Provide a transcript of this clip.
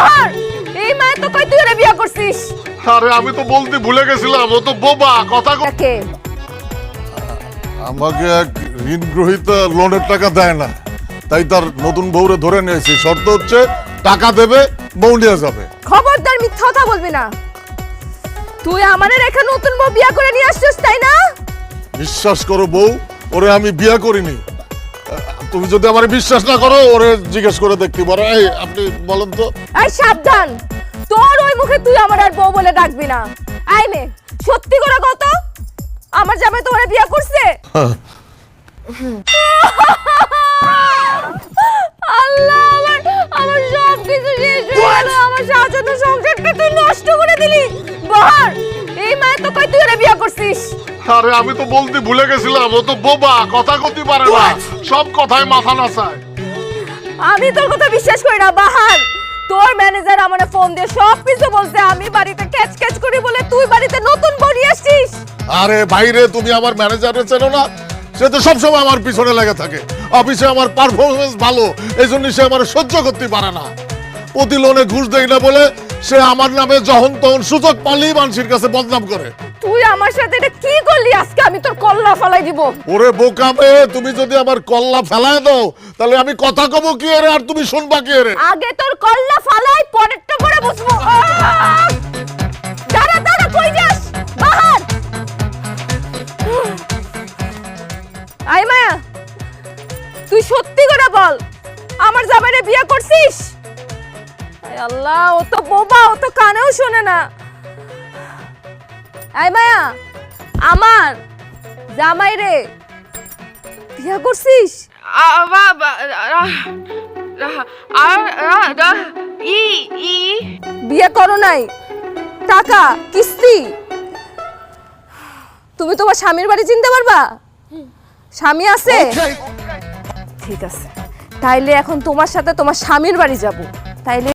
বাহার এই মায়ে তো কই তুই ওরে বিয়ে করছিস? আরে আমি তো বলতে ভুলে গেছিলাম, ও তো বোবা কথা কে? আমাকে এক ঋণ গ্রহীতা লোনের টাকা দেয় না, তাই তার নতুন বউরে ধরে নিয়েছি। শর্ত হচ্ছে টাকা দেবে, বউ নিয়ে যাবে। খবরদার মিথ্যা কথা বলবি না। তুই আমারে রেখে নতুন বউ বিয়ে করে নিয়ে আসছিস তাই না? বিশ্বাস করো বউ, ওরে আমি বিয়ে করিনি। তুমি যদি আমার বিশ্বাস না করো, ওরে জিজ্ঞেস করে দেখতে পারো। এই আপনি বলেন তো। এই সাবধান, তোর ওই মুখে তুই আমার আর বউ বলে ডাকবি না। আই মে, সত্যি করে কত আমার জামাই তোমারে বিয়ে করছে? আল্লাহ, আমার সব কিছু শেষ হয়ে গেল। আমার সাজানো সংসারটা তুই নষ্ট করে দিলি। বাহার এই মায়ে তো কই তুই ওরে বিয়ে করছিস? আরে আমি তো বলতে ভুলে গেছিলাম, ও তো বোবা কথা কইতে পারে না, সব কথায় মাথা নাচায়। আমি তোর কথা বিশ্বাস করি না বাহার। তোর ম্যানেজার আমারে ফোন দিয়ে সব কিছু বলছে। আমি বাড়িতে ক্যাচ ক্যাচ করি বলে তুই বাড়িতে নতুন বউ নিয়ে আসছিস। আরে বাইরে তুমি আমার ম্যানেজারে চেনো না? সে তো সবসময় আমার পিছনে লেগে থাকে। অফিসে আমার পারফরমেন্স ভালো, এই জন্য সে আমার সহ্য করতে পারে না। প্রতি লোনে ঘুষ দেয় না বলে সে আমার নামে যখন তখন সুযোগ পালেই মানুষের কাছে বদনাম করে। তুই আমার সাথে এটা কি করলি? আজকে আমি তোর কল্লা ফালাই দিব। ওরে বোকা মেয়ে, তুমি যদি আমার কল্লা ফেলায় দাও তাহলে আমি কথা কব কি এর, আর তুমি শুনবা কি এর? আগে তোর কল্লা ফালাই, পরেরটা পরে বসবো। দাঁড়া দাঁড়া, কই যাস বাহার? আই মায়া, তুই সত্যি করে বল, আমার জামাইরে বিয়ে করছিস? আয় আল্লাহ, ও তো বোবা, ও তো কানেও শোনে না। আই মায়া, আমার জামাইরে বিয়ে করছিস? বিয়ে করো নাই? টাকা কিস্তি? তুমি তোমার স্বামীর বাড়ি চিনতে পারবা? স্বামী আছে? ঠিক আছে, তাইলে এখন তোমার সাথে তোমার স্বামীর বাড়ি যাব। তাইলে